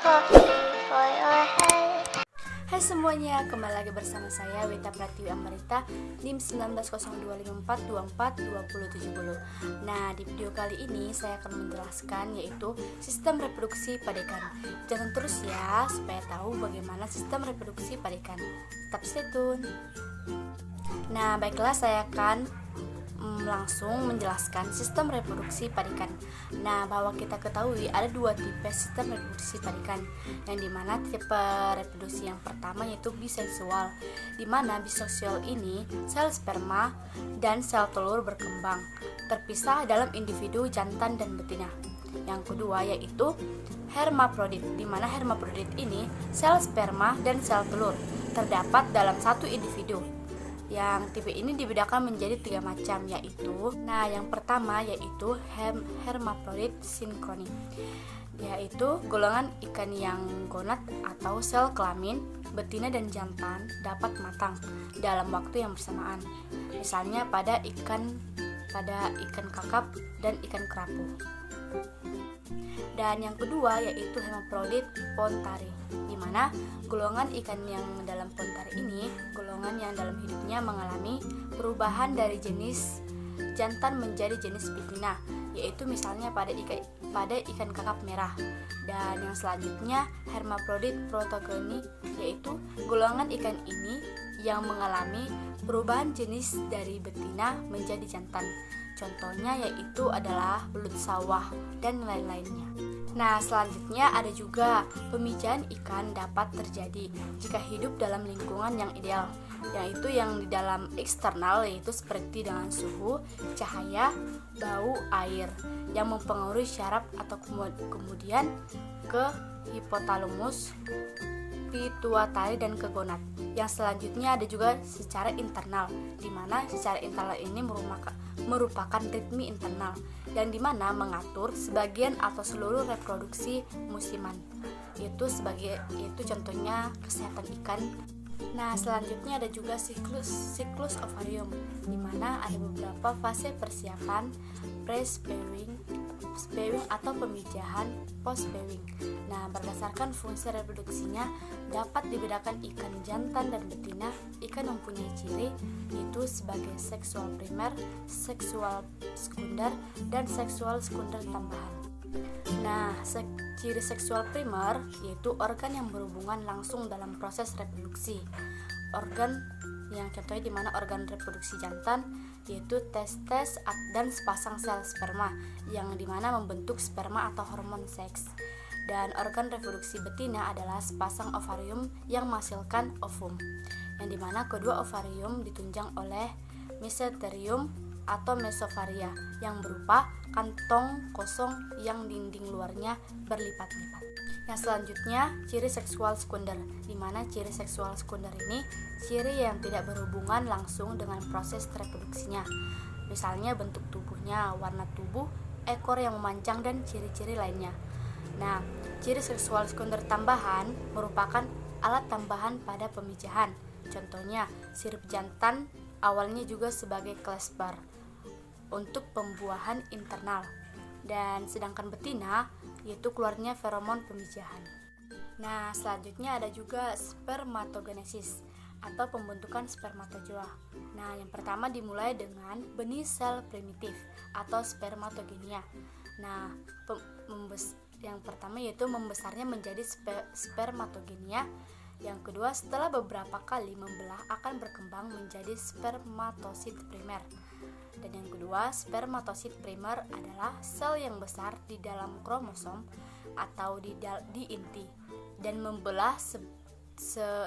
Hai semuanya, kembali lagi bersama saya Wita Pratiwi Amrita NIM 190254242070. Nah, di video kali ini saya akan menjelaskan yaitu sistem reproduksi pada ikan. Jangan terus ya supaya tahu bagaimana sistem reproduksi pada ikan. Tetap stay tune. Nah, baiklah, saya akan langsung menjelaskan sistem reproduksi pada ikan. Nah, bahwa kita ketahui ada dua tipe sistem reproduksi pada ikan, yang dimana tipe reproduksi yang pertama yaitu biseksual, dimana biseksual ini sel sperma dan sel telur berkembang terpisah dalam individu jantan dan betina. Yang kedua yaitu hermafrodit, dimana hermafrodit ini sel sperma dan sel telur terdapat dalam satu individu. Yang tipe ini dibedakan menjadi 3 macam yaitu, yang pertama yaitu hermafrodit sinkronik, yaitu golongan ikan yang gonad atau sel kelamin betina dan jantan dapat matang dalam waktu yang bersamaan. Misalnya pada ikan kakap dan ikan kerapu. Dan yang kedua yaitu hermafrodit pontari, di mana golongan ikan yang dalam pontari ini golongan yang dalam hidupnya mengalami perubahan dari jenis jantan menjadi jenis betina, yaitu misalnya pada ikan kakap merah. Dan yang selanjutnya hermafrodit protogoni, yaitu golongan ikan ini yang mengalami perubahan jenis dari betina menjadi jantan. Contohnya yaitu adalah belut sawah dan lain-lainnya. Nah, selanjutnya ada juga pemijahan ikan dapat terjadi jika hidup dalam lingkungan yang ideal, yaitu yang di dalam eksternal, yaitu seperti dengan suhu, cahaya, bau, air yang mempengaruhi syaraf atau kemudian ke hipotalamus, pituitari dan ke gonad. Yang selanjutnya ada juga secara internal, di mana secara internal ini merupakan ritme internal dan di mana mengatur sebagian atau seluruh reproduksi musiman. Itu contohnya kesehatan ikan. Nah, selanjutnya ada juga siklus ovarium, di mana ada beberapa fase persiapan pre-spawning atau pemijahan post-spawning. Nah, berdasarkan fungsi reproduksinya dapat dibedakan ikan jantan dan betina. Ikan mempunyai ciri yaitu sebagai seksual primer, seksual sekunder, dan seksual sekunder tambahan. Nah, ciri seksual primer yaitu organ yang berhubungan langsung dalam proses reproduksi. Organ yang contohnya di mana organ reproduksi jantan yaitu testes dan sepasang sel sperma yang dimana membentuk sperma atau hormon seks. Dan organ reproduksi betina adalah sepasang ovarium yang menghasilkan ovum, yang dimana kedua ovarium ditunjang oleh mesenterium atau mesofaria yang berupa kantong kosong yang dinding luarnya berlipat-lipat. Yang selanjutnya ciri seksual sekunder, di mana ciri seksual sekunder ini ciri yang tidak berhubungan langsung dengan proses reproduksinya. Misalnya bentuk tubuhnya, warna tubuh, ekor yang memanjang dan ciri-ciri lainnya. Nah, ciri seksual sekunder tambahan merupakan alat tambahan pada pemijahan. Contohnya, sirip jantan awalnya juga sebagai klesbar untuk pembuahan internal, dan sedangkan betina yaitu keluarnya feromon pemijahan. Nah, selanjutnya ada juga spermatogenesis atau pembentukan spermatozoa. Nah, yang pertama dimulai dengan benih sel primitif atau spermatogenia. Nah, yang pertama yaitu membesarnya menjadi spermatogenia. Yang kedua, setelah beberapa kali membelah akan berkembang menjadi spermatosit primer. Dan yang kedua, spermatosit primer adalah sel yang besar di dalam kromosom atau di inti dan membelah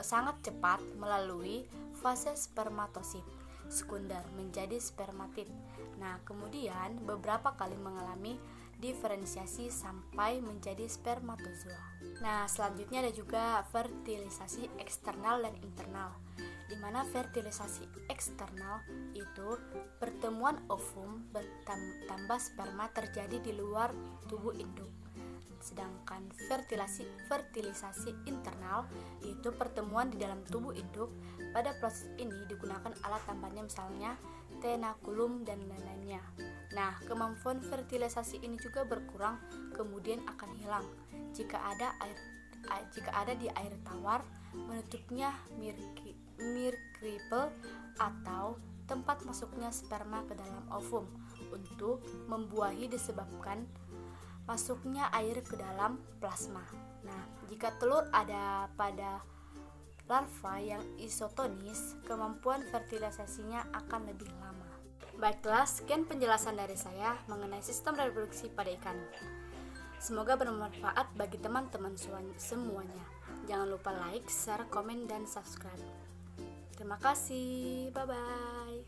sangat cepat melalui fase spermatosit sekunder menjadi spermatid. Nah, kemudian beberapa kali mengalami diferensiasi sampai menjadi spermatozoa. Nah, selanjutnya ada juga fertilisasi eksternal dan internal, di mana fertilisasi eksternal itu pertemuan ovum bertambah sperma terjadi di luar tubuh induk. Sedangkan fertilisasi internal yaitu pertemuan di dalam tubuh induk. Pada proses ini digunakan alat tambahannya misalnya tenakulum dan lain-lainnya. Nah, kemampuan fertilisasi ini juga berkurang kemudian akan hilang jika ada air jika ada di air tawar, menutupnya mirkripel atau tempat masuknya sperma ke dalam ovum untuk membuahi disebabkan masuknya air ke dalam plasma. Nah, jika telur ada pada larva yang isotonis, kemampuan fertilisasinya akan lebih lama. Baiklah, sekian penjelasan dari saya mengenai sistem reproduksi pada ikan. Semoga bermanfaat bagi teman-teman semuanya. Jangan lupa like, share, komen, dan subscribe. Terima kasih. Bye-bye.